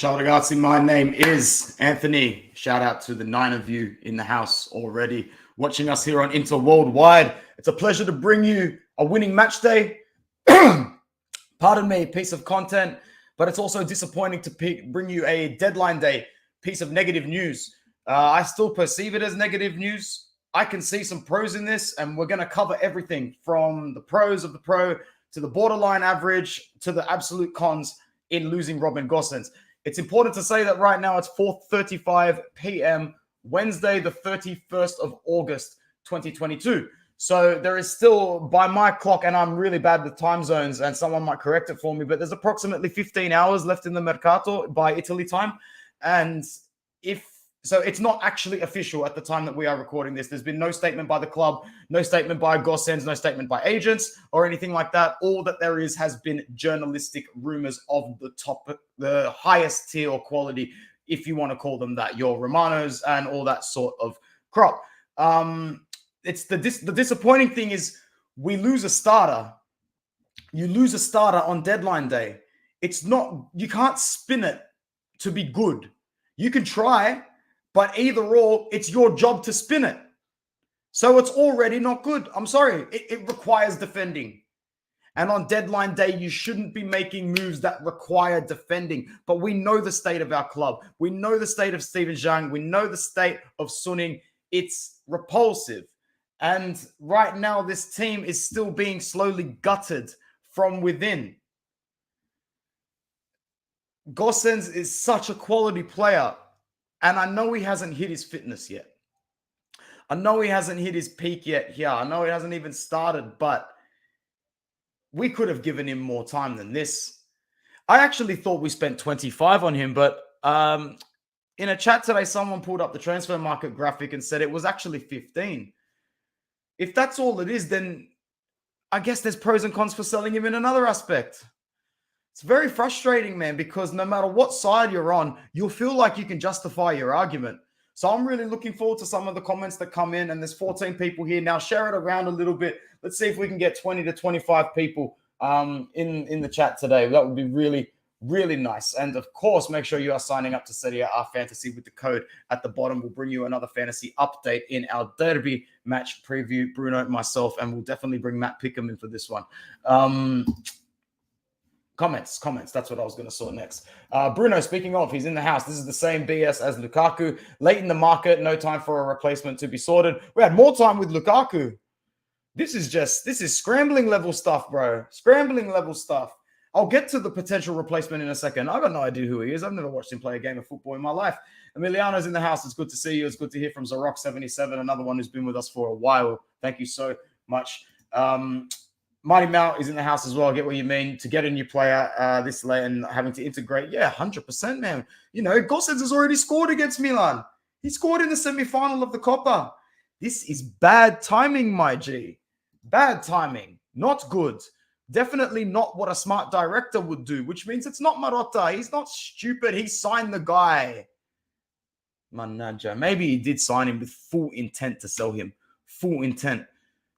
Ciao ragazzi, my name is Anthony. Shout out to the 9 of you in the house already watching us here on Inter Worldwide. It's a pleasure to bring you a winning match day. Pardon me, piece of content, but it's also disappointing to bring you a deadline day piece of negative news. I still perceive it as negative news. I can see some pros in this, and we're going to cover everything from the pros of the pro to the borderline average to the absolute cons in losing Robin Gosens. It's important to say that right now it's 4:35 p.m. Wednesday, the 31st of August, 2022. So there is still, by my clock, and I'm really bad with time zones, and someone might correct it for me, but there's approximately 15 hours left in the Mercato by Italy time. And so it's not actually official at the time that we are recording this. There's been no statement by the club, no statement by Gosens, no statement by agents or anything like that. All that there has been journalistic rumors of the highest tier or quality, if you want to call them that, your Romanos and all that sort of crop. It's the disappointing thing is we lose a starter. You lose a starter on deadline day. You can't spin it to be good. You can try, but either or, it's your job to spin it. So it's already not good. I'm sorry. It requires defending. And on deadline day, you shouldn't be making moves that require defending. But we know the state of our club. We know the state of Steven Zhang. We know the state of Suning. It's repulsive. And right now, this team is still being slowly gutted from within. Gosens is such a quality player. And I know he hasn't hit his fitness yet. I know he hasn't hit his peak yet here. I know he hasn't even started, but we could have given him more time than this. I actually thought we spent 25 on him, but in a chat today, someone pulled up the transfer market graphic and said it was actually 15. If that's all it is, then I guess there's pros and cons for selling him in another aspect. It's very frustrating, man, because no matter what side you're on, you'll feel like you can justify your argument. So I'm really looking forward to some of the comments that come in, and there's 14 people here. Now share it around a little bit. Let's see if we can get 20 to 25 people in the chat today. That would be really, really nice. And of course, make sure you are signing up to Serie A Fantasy with the code at the bottom. We'll bring you another fantasy update in our derby match preview. Bruno, myself, and we'll definitely bring Matt Pickham in for this one. Comments. That's what I was going to sort next. Bruno, speaking of, he's in the house. This is the same BS as Lukaku. Late in the market, no time for a replacement to be sorted. We had more time with Lukaku. This is scrambling level stuff, bro. Scrambling level stuff. I'll get to the potential replacement in a second. I've got no idea who he is. I've never watched him play a game of football in my life. Emiliano's in the house. It's good to see you. It's good to hear from Zarok77, another one who's been with us for a while. Thank you so much. Mighty Mount is in the house as well. I get what you mean. To get a new player this late and having to integrate. Yeah, 100%, man. You know, Gosens has already scored against Milan. He scored in the semi-final of the Coppa. This is bad timing, my G. Bad timing. Not good. Definitely not what a smart director would do, which means it's not Marotta. He's not stupid. He signed the guy. Manager. Maybe he did sign him with full intent to sell him. Full intent.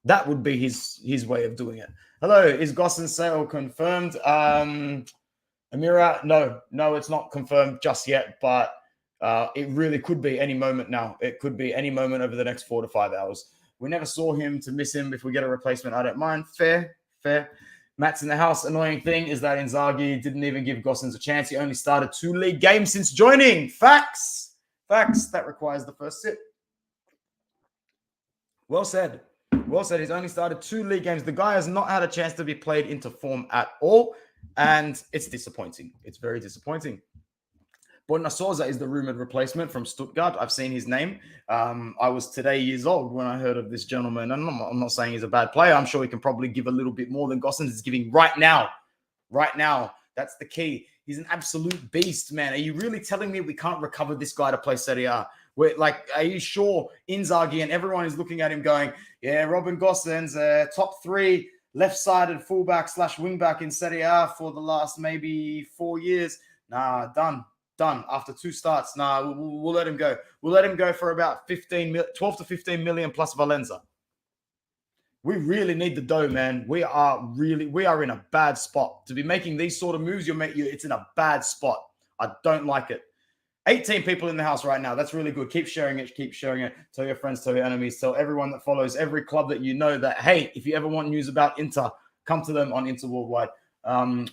That would be his way of doing it. Hello, is Gosens sale confirmed? Amira, no, it's not confirmed just yet, but it really could be any moment now. It could be any moment over the next 4 to 5 hours. We never saw him to miss him. If we get a replacement, I don't mind. Fair. Matt's in the house. Annoying thing is that Inzaghi didn't even give Gosens a chance. He only started 2 league games since joining. Facts. That requires the first sip. Well said. He's only started 2 league games. The guy has not had a chance to be played into form at all, and it's disappointing. It's very disappointing. Borna Sosa is the rumored replacement from Stuttgart. I've seen his name. I was today years old when I heard of this gentleman, and I'm not saying he's a bad player. I'm sure he can probably give a little bit more than Gosens is giving right now. Right now, that's the key. He's an absolute beast, man. Are you really telling me we can't recover this guy to play Serie A? Are you sure Inzaghi and everyone is looking at him going, yeah, Robin Gosens, top 3 left-sided fullback / wingback in Serie A for the last maybe 4 years? Nah, done. After 2 starts, nah, we'll let him go. We'll let him go for about 12 to 15 million plus Valenza. We really need the dough, man. We are in a bad spot. To be making these sort of moves, it's in a bad spot. I don't like it. 18 people in the house right now. That's really good. Keep sharing it. Keep sharing it. Tell your friends, tell your enemies, tell everyone that follows every club that you know that, hey, if you ever want news about Inter, come to them on Inter Worldwide.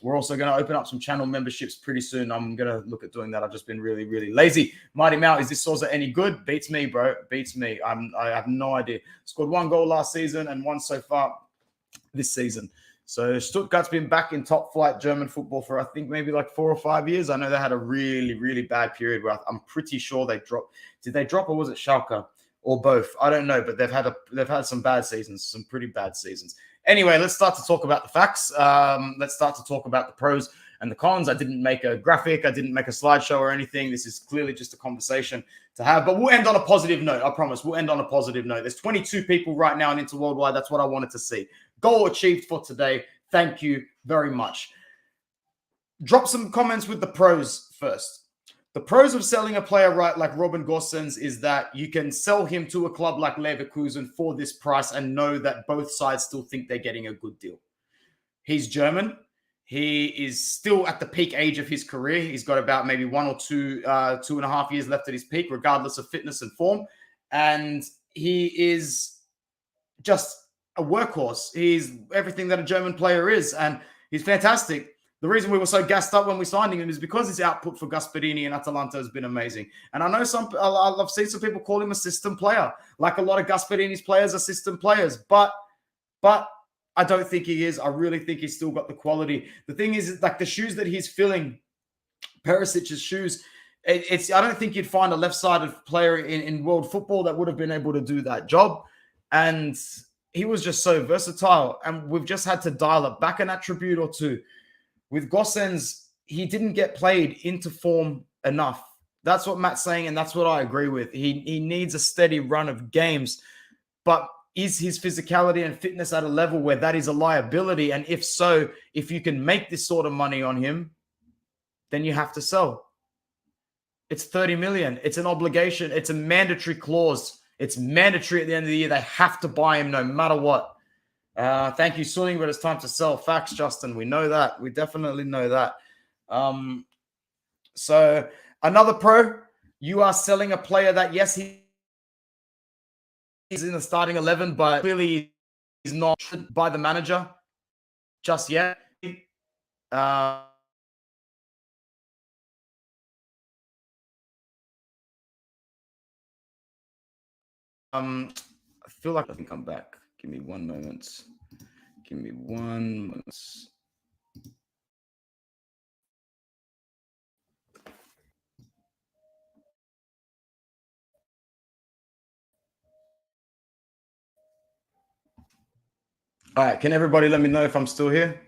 We're also going to open up some channel memberships pretty soon. I'm going to look at doing that. I've just been really, really lazy. Mighty Mao, is this Sosa any good? Beats me, bro. Beats me. I have no idea. Scored 1 goal last season and 1 so far this season. So Stuttgart's been back in top flight German football for, I think, maybe like 4 or 5 years. I know they had a really, really bad period where I'm pretty sure they dropped. Did they drop or was it Schalke or both? I don't know, but they've had some bad seasons, some pretty bad seasons. Anyway, let's start to talk about the facts. Let's start to talk about the pros and the cons. I didn't make a graphic. I didn't make a slideshow or anything. This is clearly just a conversation to have, but we'll end on a positive note. I promise we'll end on a positive note. There's 22 people right now in Inter Worldwide. That's what I wanted to see. Goal achieved for today. Thank you very much. Drop some comments with the pros first. The pros of selling a player right like Robin Gosens is that you can sell him to a club like Leverkusen for this price and know that both sides still think they're getting a good deal. He's German. He is still at the peak age of his career. He's got about maybe 1 or 2.5 years left at his peak, regardless of fitness and form. And he is just a workhorse. He's everything that a German player is, and he's fantastic. The reason we were so gassed up when we signed him is because his output for Gasperini and Atalanta has been amazing. And I know I've seen some people call him a system player, like a lot of Gasperini's players are system players, but I don't think he is. I really think he's still got the quality. The thing is, like the shoes that he's filling, Perisic's shoes, I don't think you'd find a left-sided player in world football that would have been able to do that job. And he was just so versatile, and we've just had to dial it back an attribute or two. With Gosens, he didn't get played into form enough. That's what Matt's saying, and that's what I agree with. He needs a steady run of games, but is his physicality and fitness at a level where that is a liability? And if so, if you can make this sort of money on him, then you have to sell. It's 30 million. It's an obligation. It's a mandatory clause. It's mandatory at the end of the year. They have to buy him no matter what. Thank you, Suning, but it's time to sell. Facts, Justin. We know that. We definitely know that. So another pro, you are selling a player that, yes, he's in the starting 11, but clearly he's not by the manager just yet. I feel like I think I'm back. Give me 1 moment. Give me 1 moment. All right. Can everybody let me know if I'm still here?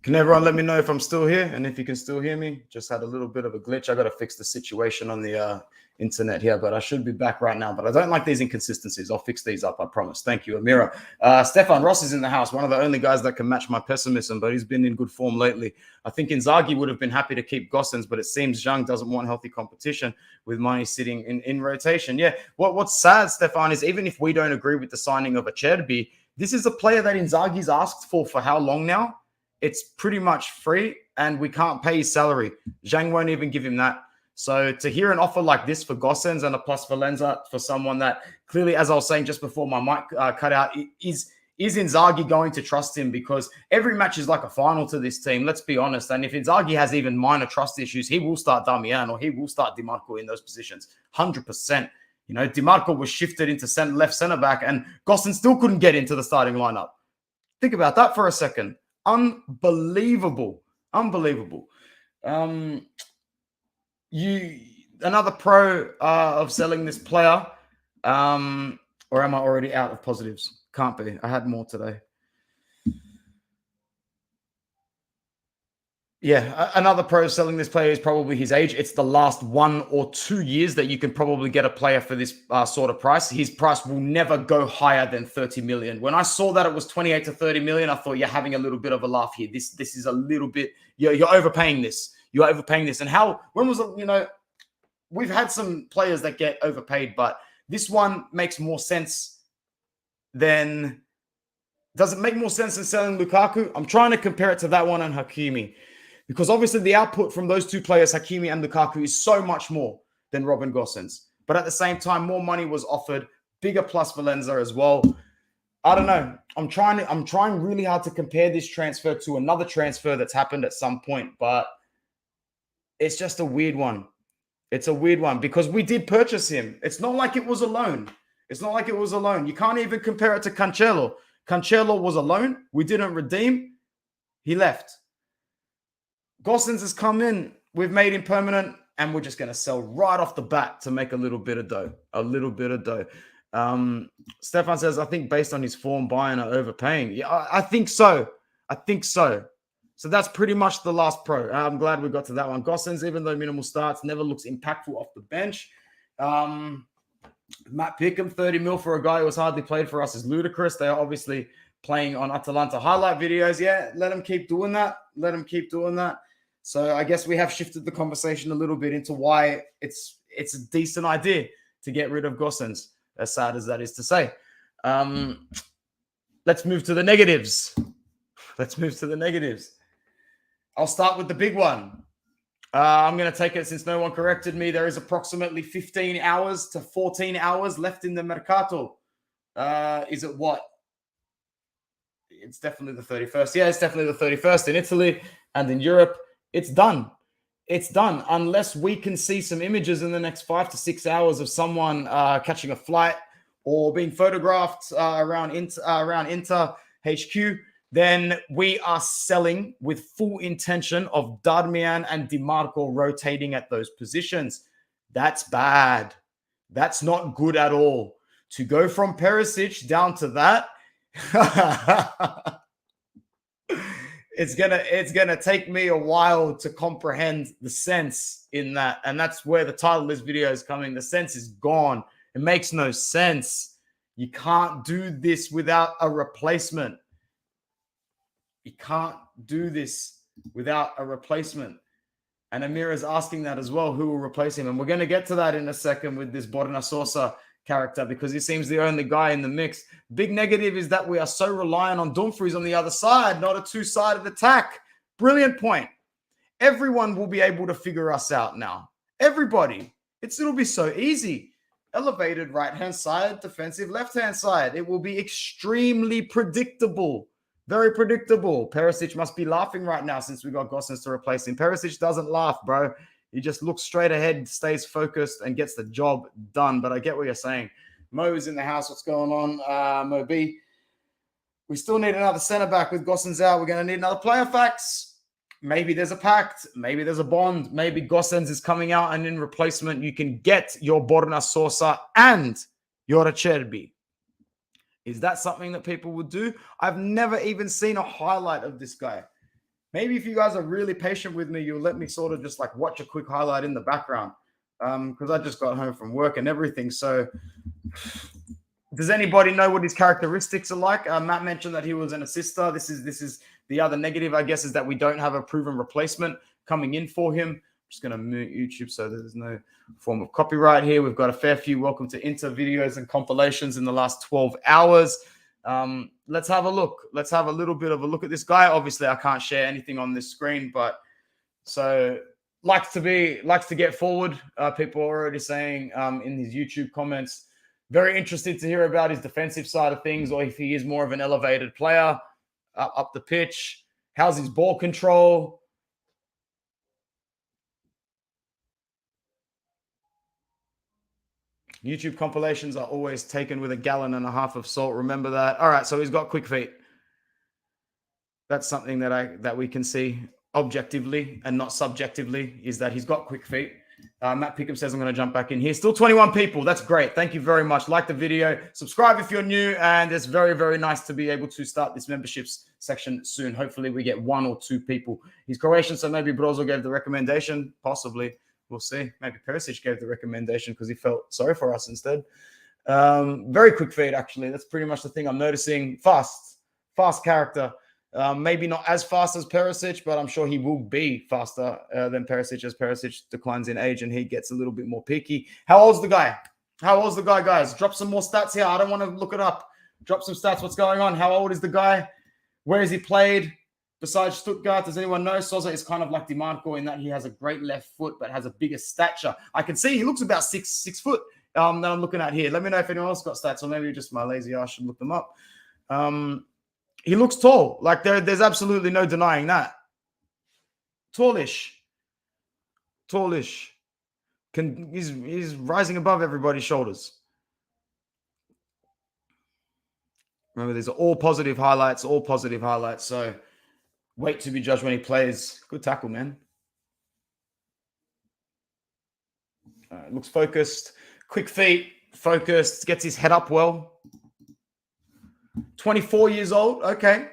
Can everyone let me know if I'm still here and if you can still hear me? Just had a little bit of a glitch. I got to fix the situation on the internet here, but I should be back right now. But I don't like these inconsistencies. I'll fix these up, I promise. Thank you, Amira. Stefan Ross is in the house, one of the only guys that can match my pessimism, but he's been in good form lately. I think Inzaghi would have been happy to keep Gosens, but it seems Zhang doesn't want healthy competition with Mane sitting in rotation. Yeah, what's sad, Stefan, is even if we don't agree with the signing of Acerbi, this is a player that Inzaghi's asked for how long now? It's pretty much free, and we can't pay his salary. Zhang won't even give him that. So to hear an offer like this for Gosens and a plus Valenza for someone that clearly, as I was saying just before my mic cut out, is Inzaghi going to trust him? Because every match is like a final to this team, let's be honest. And if Inzaghi has even minor trust issues, he will start Damian or he will start Di Marco in those positions, 100%. You know, Di Marco was shifted into left centre-back, and Gosens still couldn't get into the starting lineup. Think about that for a second. Unbelievable. Another pro of selling this player, or am I already out of positives? Can't be. I had more today. Yeah, another pro selling this player is probably his age. It's the last 1 or 2 years that you can probably get a player for this sort of price. His price will never go higher than 30 million. When I saw that it was 28 to 30 million, I thought you're having a little bit of a laugh here. This is a little bit, you're overpaying this. You're overpaying this. And when was it, we've had some players that get overpaid, but This one makes more sense than... Does it make more sense than selling Lukaku? I'm trying to compare it to that one and Hakimi, because obviously the output from those two players, Hakimi and Lukaku, is so much more than Robin Gosens. But at the same time, more money was offered, bigger plus Valenza as well. I don't know. I'm trying really hard to compare this transfer to another transfer that's happened at some point, but it's just a weird one. It's a weird one because we did purchase him. It's not like it was a loan. It's not like it was a loan. You can't even compare it to Cancelo. Cancelo was a loan. We didn't redeem. He left. Gosens has come in. We've made him permanent, and we're just going to sell right off the bat to make a little bit of dough. A little bit of dough. Stefan says, I think based on his form, Bayern are overpaying. Yeah, I think so. I think so. So that's pretty much the last pro. I'm glad we got to that one. Gosens, even though minimal starts, never looks impactful off the bench. Matt Pickham, 30 mil for a guy who has hardly played for us is ludicrous. They are obviously playing on Atalanta highlight videos. Yeah, let them keep doing that. Let them keep doing that. So I guess we have shifted the conversation a little bit into why it's a decent idea to get rid of Gosens, as sad as that is to say. Let's move to the negatives. I'll start with the big one. I'm going to take it since no one corrected me. There is approximately 15 hours to 14 hours left in the Mercato. Is it what? It's definitely the 31st. Yeah, it's definitely the 31st in Italy and in Europe. It's done. It's done. Unless we can see some images in the next 5 to 6 hours of someone catching a flight or being photographed around Inter HQ, then we are selling with full intention of Darmian and DiMarco rotating at those positions. That's bad. That's not good at all. To go from Perisic down to that, it's gonna take me a while to comprehend the sense in that. And that's where the title of this video is coming. The sense is gone. It makes no sense. You can't do this without a replacement. You can't do this without a replacement. And Amir is asking that as well, who will replace him? And we're going to get to that in a second with this Borna Sosa character because he seems the only guy in the mix. Big negative is that we are so reliant on Dumfries on the other side, not a two-sided attack. Brilliant point. Everyone will be able to figure us out now. Everybody. It'll be so easy. Elevated right-hand side, defensive left-hand side. It will be extremely predictable. Very predictable. Perisic must be laughing right now since we got Gosens to replace him. Perisic doesn't laugh, bro. He just looks straight ahead, stays focused, and gets the job done. But I get what you're saying. Mo is in the house. What's going on, Mo B? We still need another centre-back with Gosens out. We're going to need another player fax. Maybe there's a pact. Maybe there's a bond. Maybe Gosens is coming out, and in replacement, you can get your Borna Sosa and your Acerbi. Is that something that people would do? I've never even seen a highlight of this guy. Maybe if you guys are really patient with me, you'll let me sort of just like watch a quick highlight in the background because I just got home from work and everything. So does anybody know what his characteristics are like? Matt mentioned that he was an assister. This is the other negative, I guess, is that we don't have a proven replacement coming in for him. I'm just going to mute YouTube so there's no form of copyright here. We've got a fair few welcome to Inter videos and compilations in the last 12 hours. Let's have a look. Let's have a little bit of a look at this guy. Obviously, I can't share anything on this screen, but so likes to get forward. People are already saying in his YouTube comments, very interested to hear about his defensive side of things, or if he is more of an elevated player up the pitch. How's his ball control? YouTube compilations are always taken with 1.5 gallons of salt. Remember that. All right, so he's got quick feet. That's something that we can see objectively and not subjectively, is that he's got quick feet. Matt Pickham says I'm going to jump back in here. Still 21 people. That's great. Thank you very much. Like the video. Subscribe if you're new. And it's very, very nice to be able to start this memberships section soon. Hopefully we get 1 or 2 people. He's Croatian, so maybe Brozo gave the recommendation. Possibly. We'll see. Maybe Perisic gave the recommendation because he felt sorry for us instead. Very quick feet, actually. That's pretty much the thing I'm noticing. Fast character. Maybe not as fast as Perisic, but I'm sure he will be faster than Perisic as Perisic declines in age and he gets a little bit more peaky. How old's the guy? How old's the guy, guys? Drop some more stats here. I don't want to look it up. Drop some stats. What's going on? How old is the guy? Where has he played? Besides Stuttgart, does anyone know? Sosa is kind of like DiMarco in that he has a great left foot, but has a bigger stature. I can see he looks about six foot that I'm looking at here. Let me know if anyone else got stats, or maybe just my lazy ass should look them up. He looks tall. Like there's absolutely no denying that. Tallish. He's rising above everybody's shoulders. Remember, these are all positive highlights. So wait to be judged when he plays. Good tackle, man. Looks focused. Quick feet. Focused. Gets his head up well. 24 years old. Okay.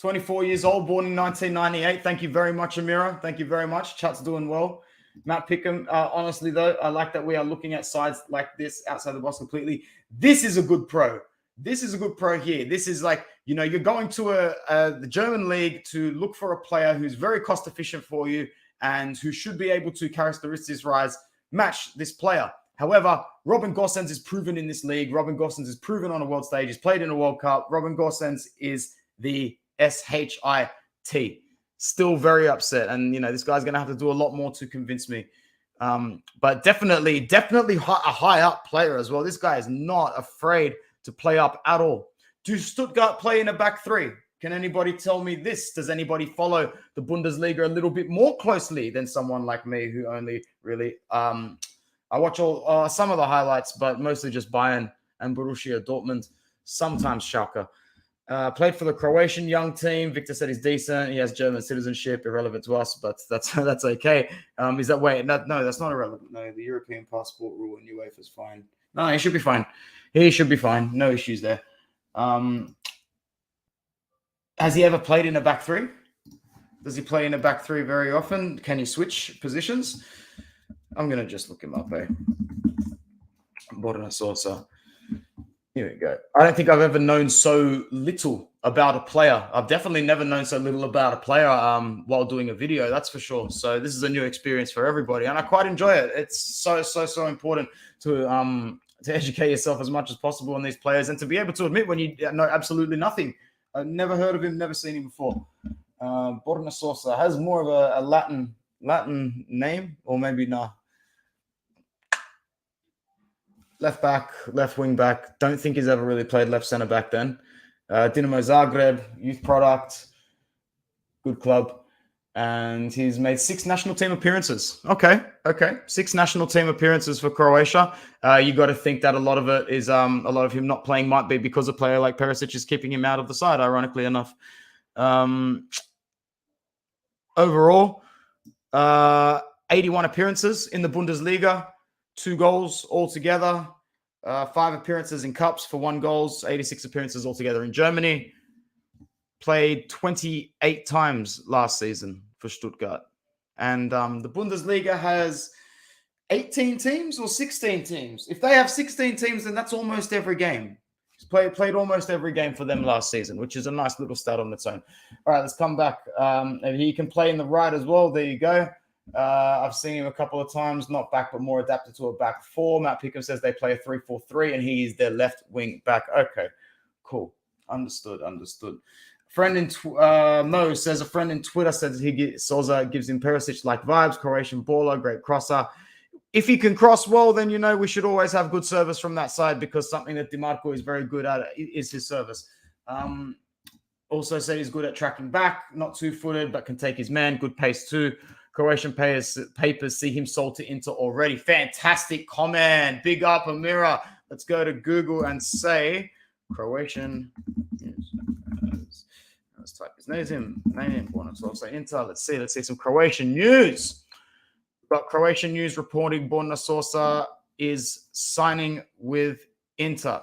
24 years old. Born in 1998. Thank you very much, Amira. Thank you very much. Chat's doing well. Matt Pickham. Honestly, though, I like that we are looking at sides like this outside the box completely. This is a good pro. This is a good pro here. This is like, you're going to the German league to look for a player who's very cost efficient for you and who should be able to characteristics-wise match this player. However, Robin Gosens is proven in this league. Robin Gosens is proven on a world stage. He's played in a World Cup. Robin Gosens is the SHIT. Still very upset. And, this guy's going to have to do a lot more to convince me. But definitely a high up player as well. This guy is not afraid to play up at all. Do Stuttgart play in a back three? Can anybody tell me this? Does anybody follow the Bundesliga a little bit more closely than someone like me who only really I watch some of the highlights, but mostly just Bayern and Borussia Dortmund, sometimes Schalke. Played for the Croatian young team. Victor said he's decent. He has German citizenship, irrelevant to us, but that's okay. Is that wait? No, that's not irrelevant. No, the European passport rule in UEFA is fine. No, he should be fine. He should be fine. No issues there. Has he ever played in a back three? Does he play in a back three very often? Can he switch positions? I'm going to just look him up, Borna Sosa. Here we go. I don't think I've ever known so little about a player. I've definitely never known so little about a player while doing a video, that's for sure. So this is a new experience for everybody, and I quite enjoy it. It's so important to educate yourself as much as possible on these players and to be able to admit when you know absolutely nothing. I've never heard of him, never seen him before. Borna Sosa has more of a Latin name, or maybe not. Left back, left wing back. Don't think he's ever really played left center back then. Dinamo Zagreb, youth product, good club. And he's made 6 national team appearances. Okay. 6 national team appearances for Croatia. You got to think that a lot of it is a lot of him not playing might be because a player like Perisic is keeping him out of the side, ironically enough. Overall, 81 appearances in the Bundesliga, 2 goals altogether, 5 appearances in cups for 1 goal, 86 appearances altogether in Germany. Played 28 times last season for Stuttgart. And the Bundesliga has 18 teams or 16 teams. If they have 16 teams, then that's almost every game. He's played almost every game for them last season, which is a nice little stat on its own. All right, let's come back. He can play in the right as well. There you go. I've seen him a couple of times, not back, but more adapted to a back 4. Matt Pickham says they play a 3-4-3, and he is their left wing back. Okay, cool. Understood. Friend in Mo says a friend in Twitter says Sosa gives him Perisic-like vibes. Croatian baller, great crosser. If he can cross well, then we should always have good service from that side, because something that DiMarco is very good at is his service. Also said he's good at tracking back, not 2-footed, but can take his man. Good pace too. Croatian papers see him sold to Inter already. Fantastic comment. Big up, Amira. Let's go to Google and say Croatian. Let's type his name. Borna Sosa Inter. Let's see some Croatian news. But Croatian news reporting Borna Sosa is signing with Inter.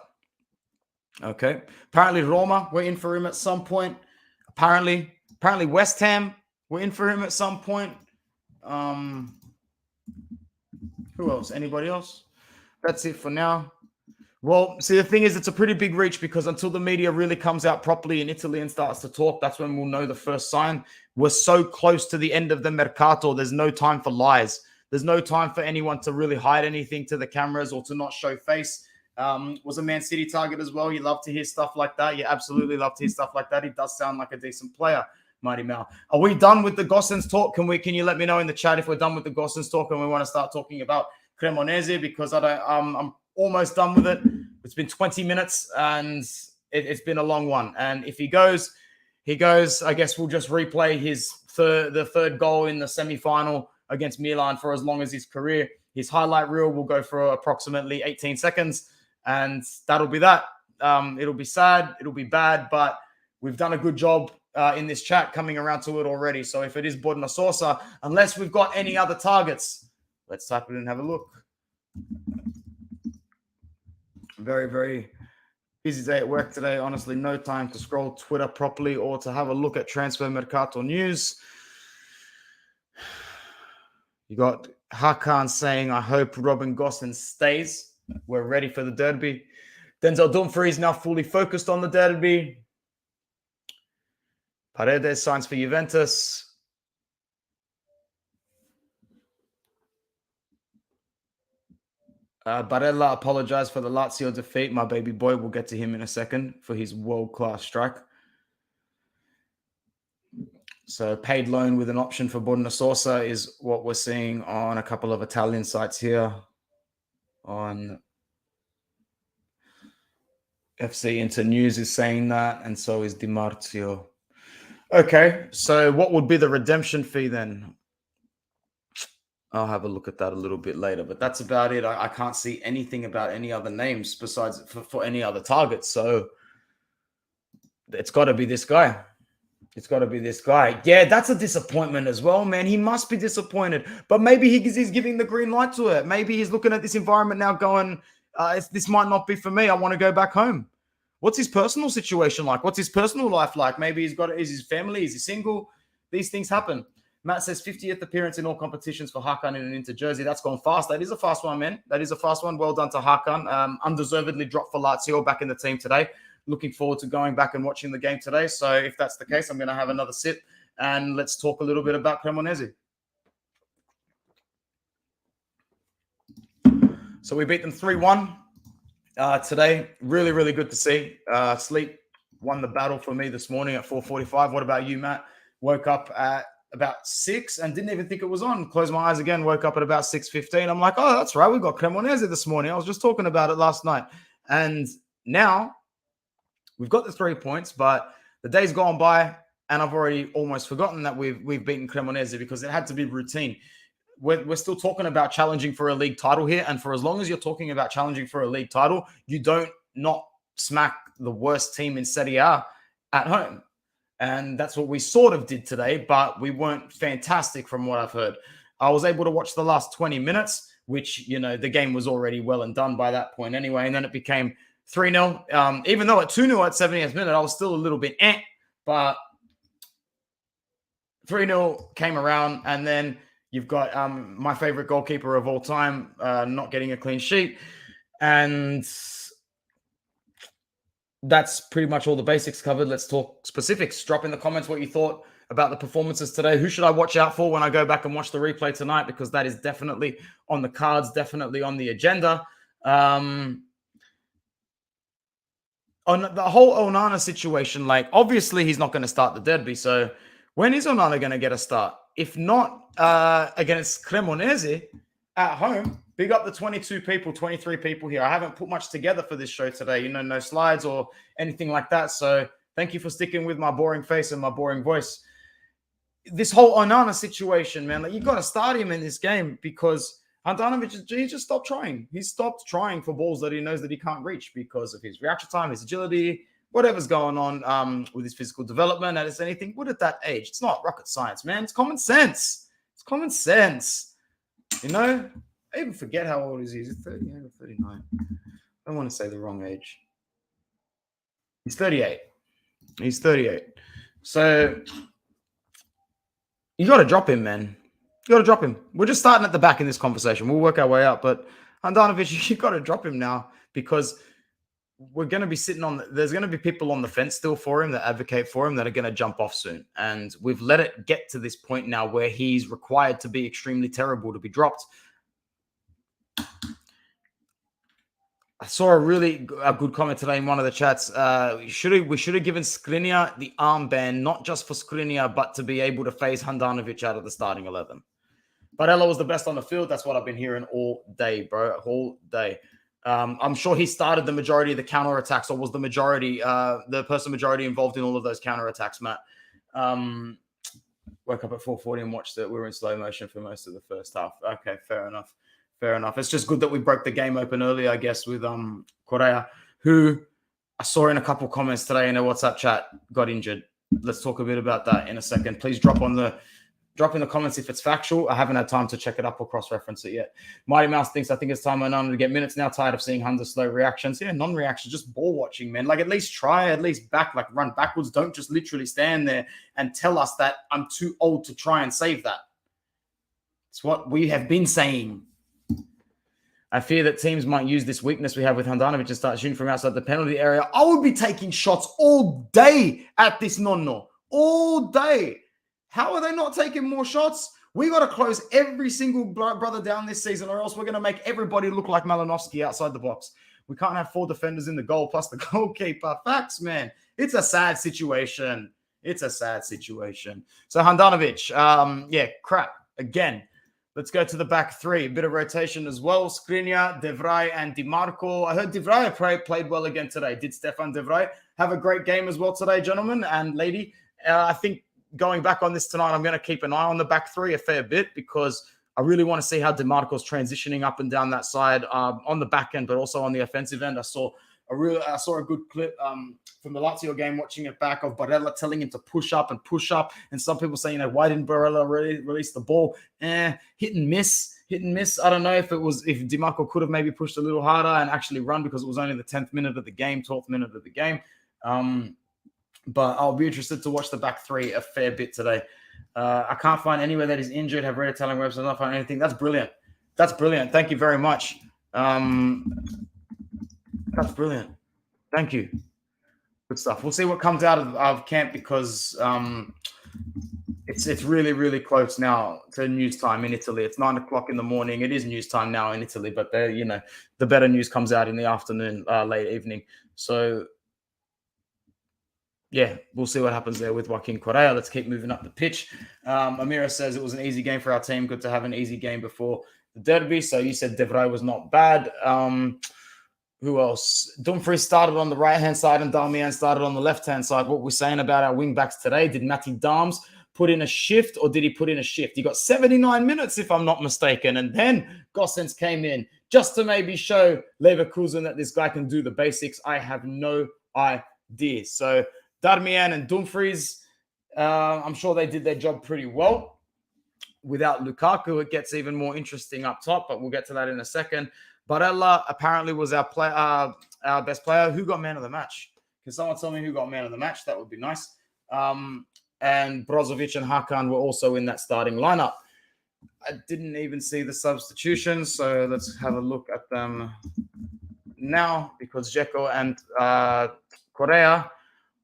Okay. Apparently Roma were in for him at some point. Apparently West Ham were in for him at some point. Who else? Anybody else? That's it for now. Well, see, the thing is, it's a pretty big reach, because until the media really comes out properly in Italy and starts to talk, that's when we'll know the first sign. We're so close to the end of the Mercato. There's no time for lies. There's no time for anyone to really hide anything to the cameras or to not show face. Was a Man City target as well. You love to hear stuff like that. You absolutely love to hear stuff like that. He does sound like a decent player, Mighty Mal. Are we done with the Gosens talk? Can you let me know in the chat if we're done with the Gosens talk and we want to start talking about Cremonese? Because I'm almost done with it. It's been 20 minutes and it's been a long one. And if he goes. I guess we'll just replay the third goal in the semi-final against Milan for as long as his career. His highlight reel will go for approximately 18 seconds, and that'll be that. It'll be sad, it'll be bad, but we've done a good job in this chat coming around to it already. So if it is Borna Sosa, unless we've got any other targets, let's type it in and have a look. Very, very busy day at work today. Honestly, no time to scroll Twitter properly or to have a look at Transfer Mercato news. You got Hakan saying, I hope Robin Gosens stays. We're ready for the derby. Denzel Dumfries now fully focused on the derby. Paredes signs for Juventus. Barella apologized for the Lazio defeat. My baby boy, we'll get to him in a second for his world-class strike. So paid loan with an option for Borna Sosa is what we're seeing on a couple of Italian sites here. On FC Inter News is saying that, and so is Di Marzio. Okay, so what would be the redemption fee then? I'll have a look at that a little bit later, but that's about it. I can't see anything about any other names besides for any other targets. So it's got to be this guy. It's got to be this guy. Yeah, that's a disappointment as well, man. He must be disappointed, but maybe he's giving the green light to it. Maybe he's looking at this environment now going, this might not be for me. I want to go back home. What's his personal situation like? What's his personal life like? Maybe is his family? Is he single? These things happen. Matt says 50th appearance in all competitions for Hakan in an Inter jersey. That's gone fast. That is a fast one, man. That is a fast one. Well done to Hakan. Undeservedly dropped for Lazio, back in the team today. Looking forward to going back and watching the game today. So if that's the case, I'm going to have another sip and let's talk a little bit about Cremonese. So we beat them 3-1 today. Really, really good to see. Sleep won the battle for me this morning at 4:45. What about you, Matt? Woke up at about 6 and didn't even think it was on. Closed my eyes again, woke up at about 6:15. I'm like, oh, that's right. We got Cremonese this morning. I was just talking about it last night. And now we've got the 3 points, but the day's gone by and I've already almost forgotten that we've beaten Cremonese because it had to be routine. We're still talking about challenging for a league title here. And for as long as you're talking about challenging for a league title, you don't not smack the worst team in Serie A at home. And that's what we sort of did today, but we weren't fantastic from what I've heard. I was able to watch the last 20 minutes, which, the game was already well and done by that point anyway. And then it became 3-0. Even though at 2-0 at 70th minute, I was still a little bit but 3-0 came around. And then you've got my favorite goalkeeper of all time not getting a clean sheet. And that's pretty much all the basics covered. Let's talk specifics. Drop in the comments what you thought about the performances today. Who should I watch out for when I go back and watch the replay tonight? Because that is definitely on the cards, definitely on the agenda. On the whole Onana situation, like obviously he's not going to start the derby. So when is Onana going to get a start? If not against Cremonese at home, big up the 22 people, 23 people here. I haven't put much together for this show today, no slides or anything like that. So thank you for sticking with my boring face and my boring voice. This whole Onana situation, man, like you got to start him in this game because Handanovic, he just stopped trying. He stopped trying for balls that he knows that he can't reach because of his reaction time, his agility, whatever's going on with his physical development. And it's anything good at that age. It's not rocket science, man. It's common sense. It's common sense. I even forget how old is he. Is it 38 or 39? I don't want to say the wrong age. He's 38. He's 38. So you got to drop him, man. You got to drop him. We're just starting at the back in this conversation. We'll work our way up. But Handanovic, you got to drop him now because we're going to be sitting on, there's going to be people on the fence still for him that advocate for him that are going to jump off soon. And we've let it get to this point now where he's required to be extremely terrible to be dropped. I saw a good comment today in one of the chats. We should have given Skriniar the armband, not just for Skriniar, but to be able to phase Handanovic out of the starting 11. Barella was the best on the field. That's what I've been hearing all day, bro. All day. I'm sure he started the majority of the counterattacks, or was the majority involved in all of those counterattacks, Matt. Woke up at 4:40 and watched it. We were in slow motion for most of the first half. Okay, fair enough. It's just good that we broke the game open early, I guess, with Correa, who I saw in a couple comments today in a WhatsApp chat got injured. Let's talk a bit about that in a second. Please drop in the comments if it's factual. I haven't had time to check it up or cross-reference it yet. Mighty Mouse thinks, I think it's time Onana to get minutes now. Tired of seeing Hunter's slow reactions. Yeah, non-reactions, just ball watching, man. Like, at least try, at least run backwards. Don't just literally stand there and tell us that I'm too old to try and save that. It's what we have been saying. I fear that teams might use this weakness we have with Handanovic and start shooting from outside the penalty area. I would be taking shots all day at this nonno. All day. How are they not taking more shots? We got to close every single brother down this season, or else we're going to make everybody look like Malinovsky outside the box. We can't have 4 defenders in the goal plus the goalkeeper. Facts, man. It's a sad situation. So Handanovic, crap. Again. Let's go to the back three. A bit of rotation as well. Skriniar, De Vrij, and Di Marco. I heard De Vrij played well again today. Did Stefan De Vrij have a great game as well today, gentlemen and lady? I think going back on this tonight, I'm going to keep an eye on the back three a fair bit because I really want to see how De Marco's transitioning up and down that side on the back end, but also on the offensive end. I saw a good clip from the Lazio game, watching it back, of Barella telling him to push up. And some people say, why didn't Barella release the ball? Hit and miss. I don't know if Di Marco could have maybe pushed a little harder and actually run, because it was only the 10th minute of the game, 12th minute of the game. But I'll be interested to watch the back three a fair bit today. I can't find anywhere that is injured. Have read Italian websites, not find anything. That's brilliant. Thank you very much. That's brilliant. Thank you. Good stuff. We'll see what comes out of camp, because it's really, really close now to news time in Italy. It's 9 o'clock in the morning. It is news time now in Italy, but the better news comes out in the afternoon, late evening. So, yeah, we'll see what happens there with Joaquin Correa. Let's keep moving up the pitch. Amira says it was an easy game for our team. Good to have an easy game before the derby. So you said De Vrij was not bad. Who else? Dumfries started on the right-hand side and Darmian started on the left-hand side. What we're saying about our wing-backs today, did Matty Darms put in a shift, or did he put in a shift? He got 79 minutes, if I'm not mistaken. And then Gosens came in just to maybe show Leverkusen that this guy can do the basics. I have no idea. So Darmian and Dumfries, I'm sure they did their job pretty well. Without Lukaku, it gets even more interesting up top, but we'll get to that in a second. Barella apparently was our best player. Who got man of the match? Can someone tell me who got man of the match? That would be nice. And Brozovic and Hakan were also in that starting lineup. I didn't even see the substitutions, so let's have a look at them now, because Dzeko and Correa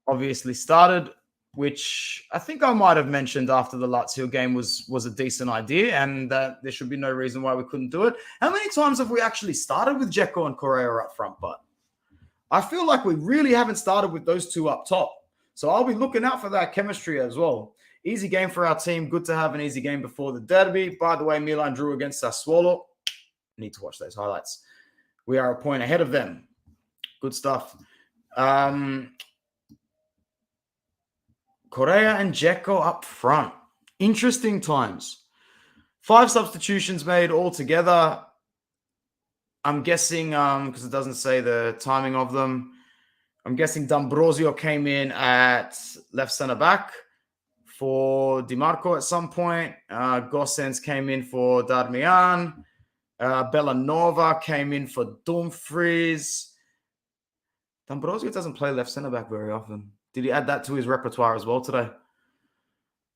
obviously started, which I think I might have mentioned after the Lazio game was a decent idea, and that there should be no reason why we couldn't do it. How many times have we actually started with Dzeko and Correa up front? But I feel like we really haven't started with those two up top. So I'll be looking out for that chemistry as well. Easy game for our team. Good to have an easy game before the derby. By the way, Milan drew against Sassuolo. Need to watch those highlights. We are a point ahead of them. Good stuff. Correa and Dzeko up front. Interesting times. 5 substitutions made altogether. I'm guessing, because it doesn't say the timing of them, I'm guessing D'Ambrosio came in at left centre-back for Di Marco at some point. Gosens came in for Darmian. Bellanova came in for Dumfries. D'Ambrosio doesn't play left centre-back very often. Did he add that to his repertoire as well today?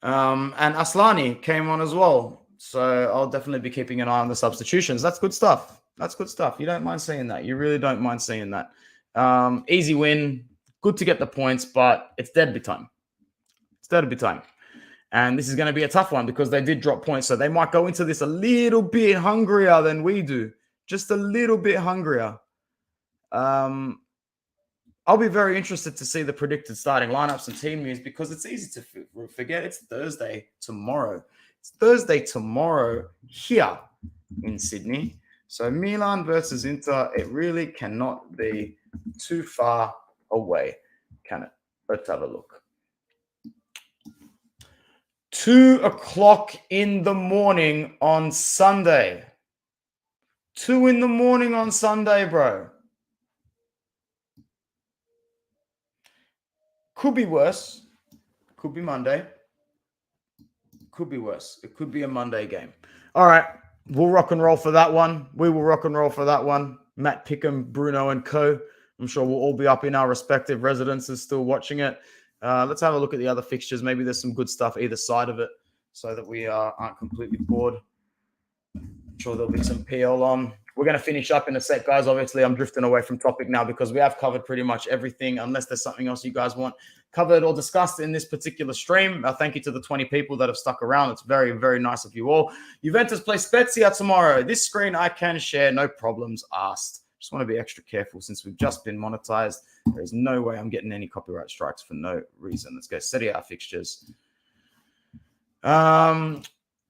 And Aslani came on as well. So I'll definitely be keeping an eye on the substitutions. That's good stuff. You don't mind seeing that. You really don't mind seeing that. Easy win. Good to get the points, but it's derby time. It's derby time. And this is going to be a tough one because they did drop points. So they might go into this a little bit hungrier than we do. Just a little bit hungrier. I'll be very interested to see the predicted starting lineups and team news because it's easy to forget. It's Thursday tomorrow. It's Thursday tomorrow here in Sydney. So Milan versus Inter, it really cannot be too far away, can it? Let's have a look. 2 o'clock in the morning on Sunday. 2 in the morning on Sunday, bro. Could be worse. Could be Monday. Could be worse. It could be a Monday game. All right. We'll rock and roll for that one. We will rock and roll for that one. Matt Pickham, Bruno, and co. I'm sure we'll all be up in our respective residences still watching it. Let's have a look at the other fixtures. Maybe there's some good stuff either side of it so that we aren't completely bored. I'm sure there'll be some PL on. We're going to finish up in a sec, guys. Obviously, I'm drifting away from topic now because we have covered pretty much everything, unless there's something else you guys want covered or discussed in this particular stream. Thank you to the 20 people that have stuck around. It's very, very nice of you all. Juventus play Spezia tomorrow. This screen I can share, no problems asked. Just want to be extra careful since we've just been monetized. There's no way I'm getting any copyright strikes for no reason. Let's go Serie A fixtures.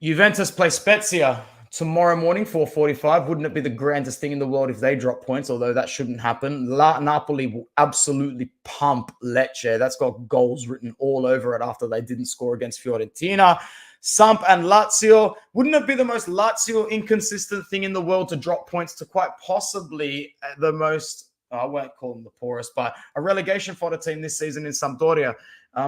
Juventus play Spezia tomorrow morning, 4:45. Wouldn't it be the grandest thing in the world if they drop points, although that shouldn't happen. Napoli will absolutely pump Lecce. That's got goals written all over it after they didn't score against Fiorentina. Samp and Lazio. Wouldn't it be the most Lazio inconsistent thing in the world to drop points to quite possibly the most, I won't call them the poorest, but a relegation fodder team this season in Sampdoria.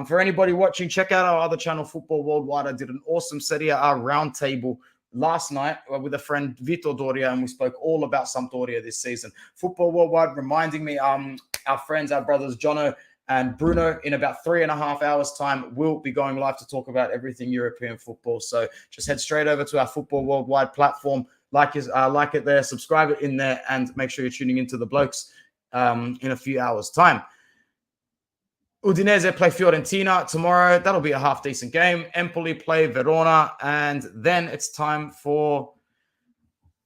For anybody watching, check out our other channel, Football Worldwide. I did an awesome Serie A roundtable last night with a friend, Vito Doria, and we spoke all about Sampdoria this season. Football Worldwide reminding me, our friends, our brothers, Jono and Bruno, in about 3.5 hours' time, will be going live to talk about everything European football. So just head straight over to our Football Worldwide platform, like it there, subscribe it in there, and make sure you're tuning into the blokes in a few hours' time. Udinese play Fiorentina tomorrow. That'll be a half-decent game. Empoli play Verona, and then it's time for...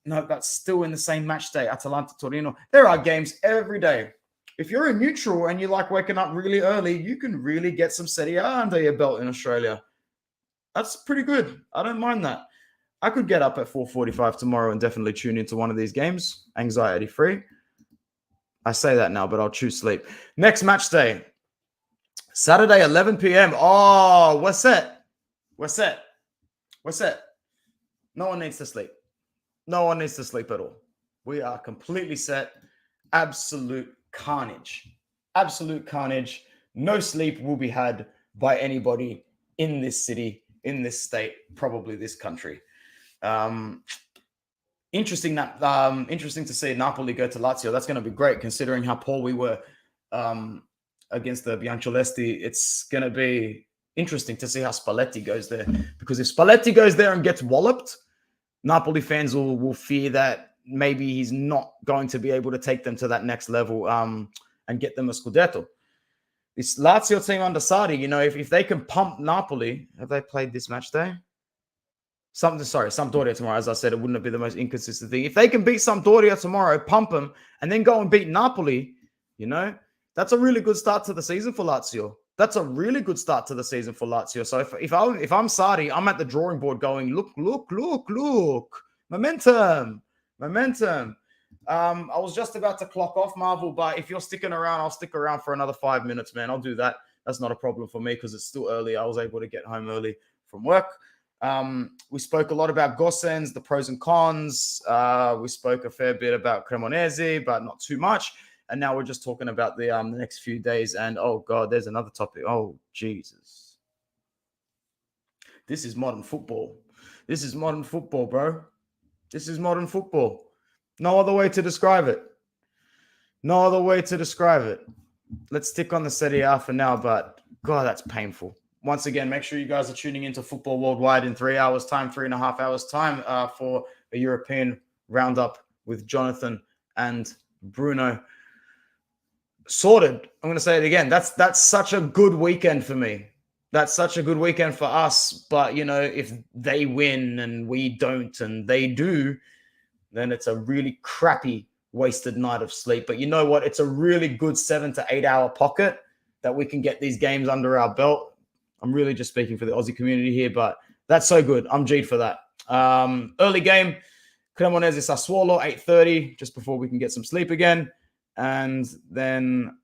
No, that's still in the same match day, Atalanta-Torino. There are games every day. If you're a neutral and you like waking up really early, you can really get some Serie A under your belt in Australia. That's pretty good. I don't mind that. I could get up at 4:45 tomorrow and definitely tune into one of these games, anxiety-free. I say that now, but I'll choose sleep. Next match day, Saturday, 11 p.m. Oh, we're set. We're set. We're set. No one needs to sleep. No one needs to sleep at all. We are completely set. Absolute carnage. Absolute carnage. No sleep will be had by anybody in this city, in this state, probably this country. Interesting to see Napoli go to Lazio. That's going to be great considering how poor we were against the Biancolesti. It's going to be interesting to see how Spalletti goes there, because if Spalletti goes there and gets walloped, Napoli fans will fear that maybe he's not going to be able to take them to that next level and get them a Scudetto. This Lazio team under Sarri, if they can pump Napoli, have they played this match day? Sampdoria tomorrow. As I said, it wouldn't be the most inconsistent thing. If they can beat Sampdoria tomorrow, pump them, and then go and beat Napoli, that's a really good start to the season for Lazio. That's a really good start to the season for Lazio. So if I'm Sarri, I'm at the drawing board going, look, momentum. I was just about to clock off, Marvel, but if you're sticking around, I'll stick around for another 5 minutes, man. I'll do that. That's not a problem for me because it's still early. I was able to get home early from work. We spoke a lot about Gosens, the pros and cons. We spoke a fair bit about Cremonese, but not too much. And now we're just talking about the next few days. And, oh, God, there's another topic. Oh, Jesus. This is modern football. This is modern football, bro. This is modern football. No other way to describe it. No other way to describe it. Let's stick on the Serie A for now, but, God, that's painful. Once again, make sure you guys are tuning into Football Worldwide in 3 hours' time, 3.5 hours' time for a European roundup with Jonathan and Bruno. sorted. I'm going to say it again. That's such a good weekend for me. That's such a good weekend for us. But, if they win and we don't and they do, then it's a really crappy wasted night of sleep. But you know what? It's a really good 7 to 8 hour pocket that we can get these games under our belt. I'm really just speaking for the Aussie community here, but that's so good. I'm G'd for that. Early game, Cremonese Sassuolo, 8:30, just before we can get some sleep again. And then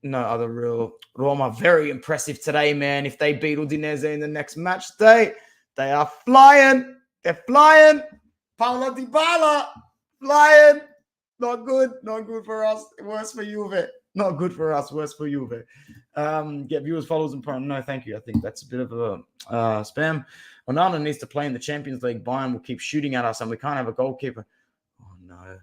no other real Roma. Very impressive today, man. If they beat Udinese in the next match day, they are flying. They're flying. Paulo Dybala, flying. Not good. Not good for us. Worse for Juve. Not good for us. Worse for Juve. Get viewers, followers, and prime. No, thank you. I think that's a bit of a spam. Onana needs to play in the Champions League. Bayern will keep shooting at us, and we can't have a goalkeeper. Oh no.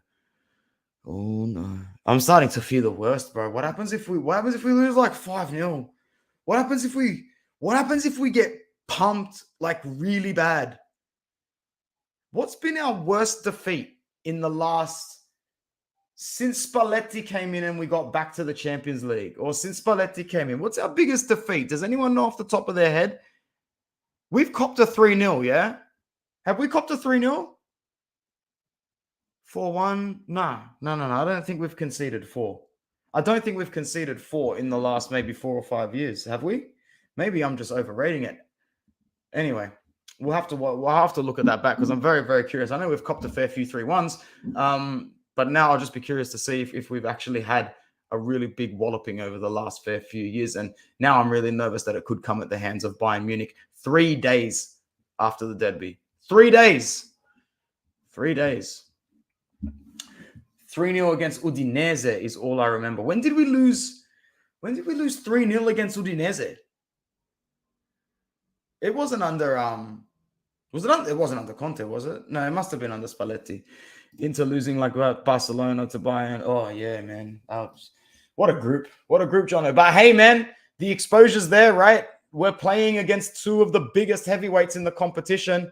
Oh no. I'm starting to fear the worst, bro. What happens if we lose like 5-0? What happens if we get pumped like really bad? What's been our worst defeat in the last since Spalletti came in and we got back to the Champions League, or since Spalletti came in? What's our biggest defeat? Does anyone know off the top of their head? We've copped a 3-0, yeah? Have we copped a 3-0? 4-1? No. I don't think we've conceded 4. I don't think we've conceded 4 in the last maybe 4 or 5 years. Have we? Maybe I'm just overrating it. Anyway, we'll have to look at that back because I'm very, very curious. I know we've copped a fair few 3-1s, but now I'll just be curious to see if we've actually had a really big walloping over the last fair few years. And now I'm really nervous that it could come at the hands of Bayern Munich 3 days after the derby. 3 days. 3 days. 3-0 against Udinese is all I remember. When did we lose 3-0 against Udinese? It wasn't under it wasn't under Conte, was it? No, it must have been under Spalletti. Into losing like Barcelona to Bayern. Oh yeah, man. What a group. What a group, Jono. But hey, man, the exposure's there, right? We're playing against 2 of the biggest heavyweights in the competition.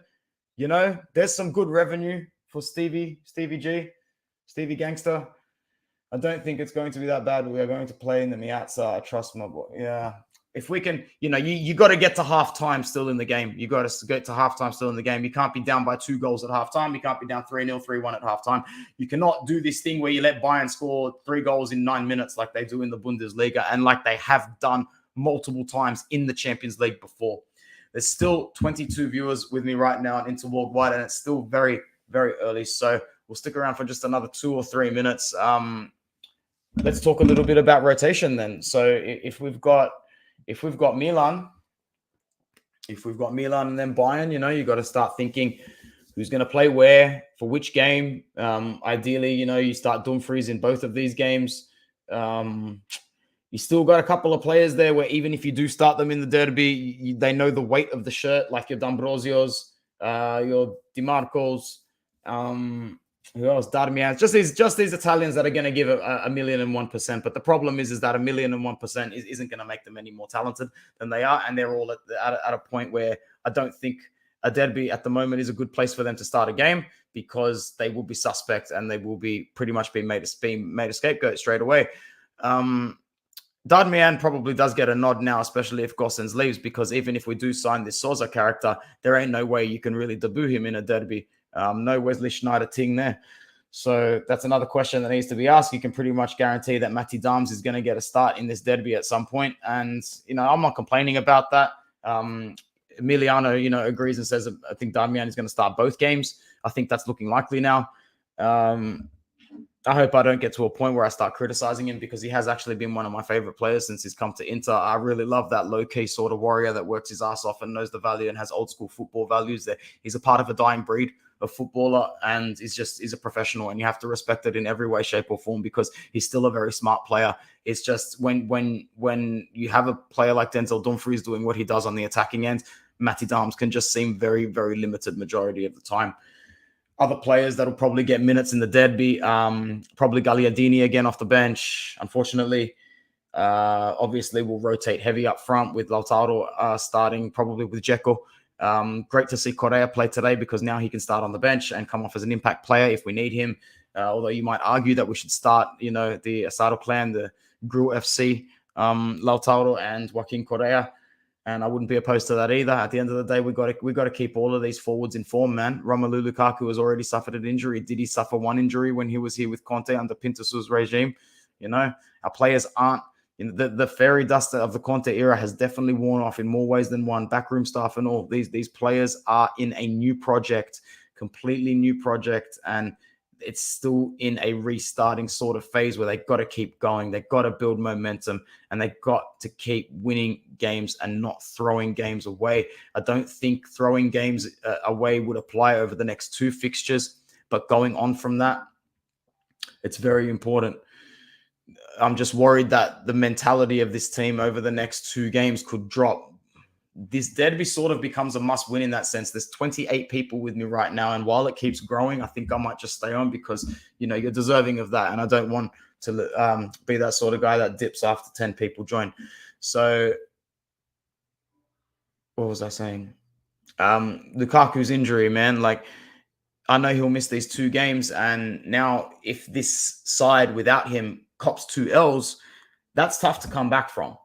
There's some good revenue for Stevie G. Stevie Gangster. I don't think it's going to be that bad. We are going to play in the Miazza. I trust my boy. Yeah. If we can, you got to get to halftime still in the game. You got to get to halftime still in the game. You can't be down by 2 goals at halftime. You can't be down 3-0, 3-1 at halftime. You cannot do this thing where you let Bayern score 3 goals in 9 minutes like they do in the Bundesliga and like they have done multiple times in the Champions League before. There's still 22 viewers with me right now on Inter Worldwide, and it's still very, very early. So we'll stick around for just another 2 or 3 minutes. Let's talk a little bit about rotation then. So if we've got Milan, and then Bayern, you got to start thinking who's going to play where for which game. Ideally, you start Dumfries in both of these games. You still got a couple of players there where even if you do start them in the derby, they know the weight of the shirt, like your D'Ambrosios, your Di who else? Darmian. Just these Italians that are going to give a 1,001%. But the problem is that 1,001% isn't going to make them any more talented than they are, and they're all at a point where I don't think a derby at the moment is a good place for them to start a game because they will be suspect and they will be pretty much being made a scapegoat straight away. Darmian probably does get a nod now, especially if Gosens leaves, because even if we do sign this Sosa character, there ain't no way you can really debut him in a derby. No Wesley Schneider ting there. So that's another question that needs to be asked. You can pretty much guarantee that Matty Dams is going to get a start in this derby at some point. And, I'm not complaining about that. Emiliano, agrees and says, I think Darmian is going to start both games. I think that's looking likely now. I hope I don't get to a point where I start criticizing him because he has actually been one of my favorite players since he's come to Inter. I really love that low-key sort of warrior that works his ass off and knows the value and has old-school football values. That he's a part of a dying breed of footballer and he's a professional, and you have to respect it in every way, shape, or form because he's still a very smart player. It's just when you have a player like Denzel Dumfries doing what he does on the attacking end, Matty Dams can just seem very, very limited majority of the time. Other players that'll probably get minutes in the derby, probably Gagliardini again off the bench, unfortunately. Obviously, we'll rotate heavy up front with Lautaro starting, probably with Dzeko. Great to see Correa play today because now he can start on the bench and come off as an impact player if we need him. Although you might argue that we should start, the Asado clan, the Grill FC, Lautaro and Joaquin Correa. And I wouldn't be opposed to that either. At the end of the day, we got to keep all of these forwards in form, man. Romelu Lukaku has already suffered an injury. Did he suffer one injury when he was here with Conte under Pintus's regime? Our players aren't. The fairy dust of the Conte era has definitely worn off in more ways than one. Backroom staff and all. These players are in a new project, completely new project, and it's still in a restarting sort of phase where they've got to keep going. They've got to build momentum, and they've got to keep winning games and not throwing games away. I don't think throwing games away would apply over the next 2 fixtures, but going on from that, it's very important. I'm just worried that the mentality of this team over the next 2 games could drop. This derby sort of becomes a must win in that sense. There's 28 people with me right now, and while it keeps growing, I think I might just stay on because, you're deserving of that, and I don't want to be that sort of guy that dips after 10 people join. So what was I saying? Lukaku's injury, man, I know he'll miss these 2 games, and now if this side without him cops 2 L's, that's tough to come back from.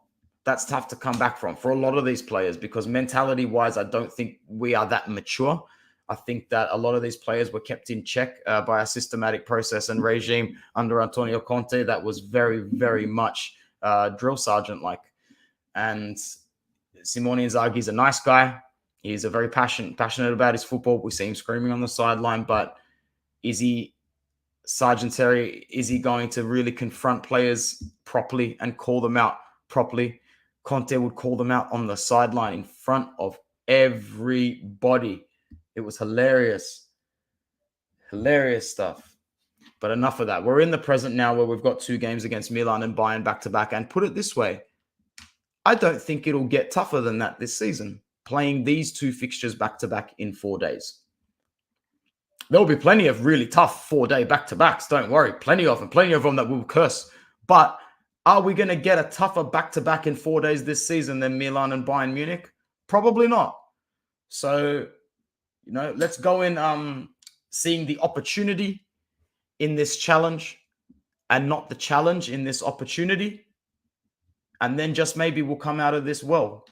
For a lot of these players, because mentality-wise, I don't think we are that mature. I think that a lot of these players were kept in check by a systematic process and regime under Antonio Conte that was very, very much drill sergeant-like. And Simone Inzaghi's a nice guy. He's a very passionate about his football. We see him screaming on the sideline, but is he sergeantary? Is he going to really confront players properly and call them out properly? Conte would call them out on the sideline in front of everybody. It was hilarious. Hilarious stuff. But enough of that. We're in the present now where we've got 2 games against Milan and Bayern back-to-back. And put it this way, I don't think it'll get tougher than that this season, playing these 2 fixtures back-to-back in 4 days. There will be plenty of really tough 4-day back-to-backs. Don't worry. Plenty of them that will curse. But are we going to get a tougher back-to-back in 4 days this season than Milan and Bayern Munich? Probably not. So, let's go in seeing the opportunity in this challenge and not the challenge in this opportunity. And then just maybe we'll come out of this well.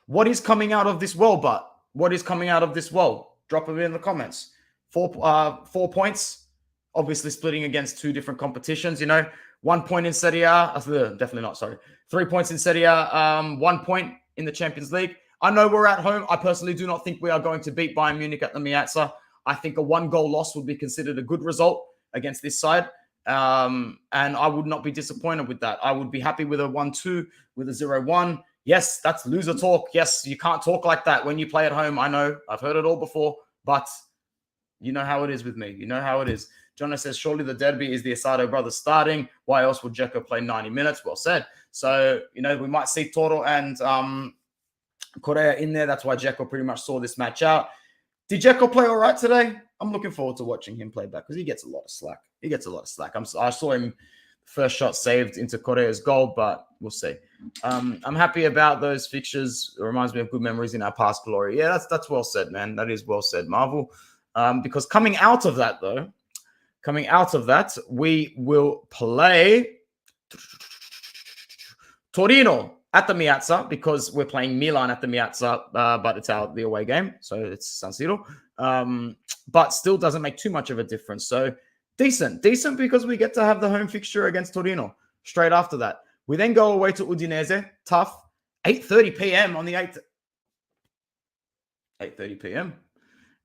What is coming out of this well, but? What is coming out of this well? Drop it in the comments. 4 points, obviously splitting against 2 different competitions, 1 point in Serie A, definitely not, sorry. 3 points in Serie A, 1 point in the Champions League. I know we're at home. I personally do not think we are going to beat Bayern Munich at the Miazza. I think a 1-goal loss would be considered a good result against this side. And I would not be disappointed with that. I would be happy with a 1-2, with a 0-1. Yes, that's loser talk. Yes, you can't talk like that when you play at home. I know. I've heard it all before. But you know how it is with me. You know how it is. Jonah says, surely the derby is the Asado brothers starting. Why else would Dzeko play 90 minutes? Well said. So, we might see Toro and Correa in there. That's why Dzeko pretty much saw this match out. Did Dzeko play all right today? I'm looking forward to watching him play back because he gets a lot of slack. I saw him first shot saved into Correa's goal, but we'll see. I'm happy about those fixtures. It reminds me of good memories in our past glory. Yeah, that's well said, man. That is well said, Marvel. Because coming out of that, we will play Torino at the Miazza because we're playing Milan at the Miazza, but it's the away game, so it's San Siro. But still doesn't make too much of a difference. So decent because we get to have the home fixture against Torino straight after that. We then go away to Udinese, tough, 8:30 p.m. on the 8th. 8:30 p.m.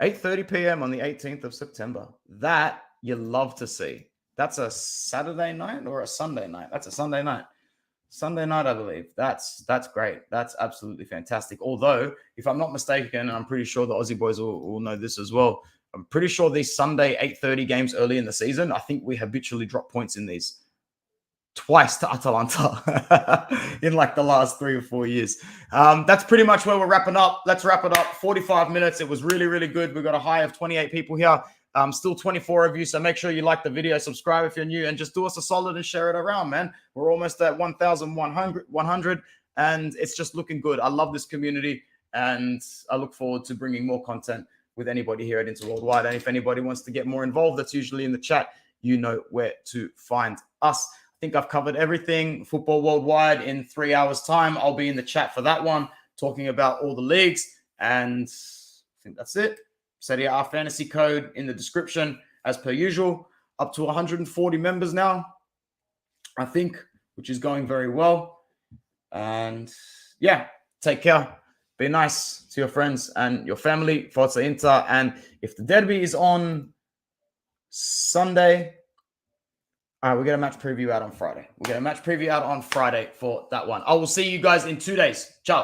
8:30 p.m. on the 18th of September. That you love to see. That's a Saturday night or a Sunday night? That's a Sunday night. Sunday night, I believe. That's great. That's absolutely fantastic. Although, if I'm not mistaken, and I'm pretty sure the Aussie boys will know this as well, I'm pretty sure these Sunday 8:30 games early in the season, I think we habitually drop points in these. Twice to Atalanta in the last 3 or 4 years. That's pretty much where we're wrapping up. Let's wrap it up. 45 minutes. It was really, really good. We got a high of 28 people here. Still 24 of you. So make sure you like the video, subscribe if you're new, and just do us a solid and share it around, man. We're almost at 1,100, and it's just looking good. I love this community, and I look forward to bringing more content with anybody here at Inter Worldwide. And if anybody wants to get more involved, that's usually in the chat. you know where to find us. I think I've covered everything. Football Worldwide in 3 hours' time. I'll be in the chat for that one, talking about all the leagues. And I think that's it. Serie A fantasy code in the description, as per usual. Up to 140 members now, I think, which is going very well. And yeah, take care. Be nice to your friends and your family. Forza Inter. And if the derby is on Sunday, all right, we get a match preview out on Friday. We get a match preview out on Friday for that one. I will see you guys in 2 days. Ciao.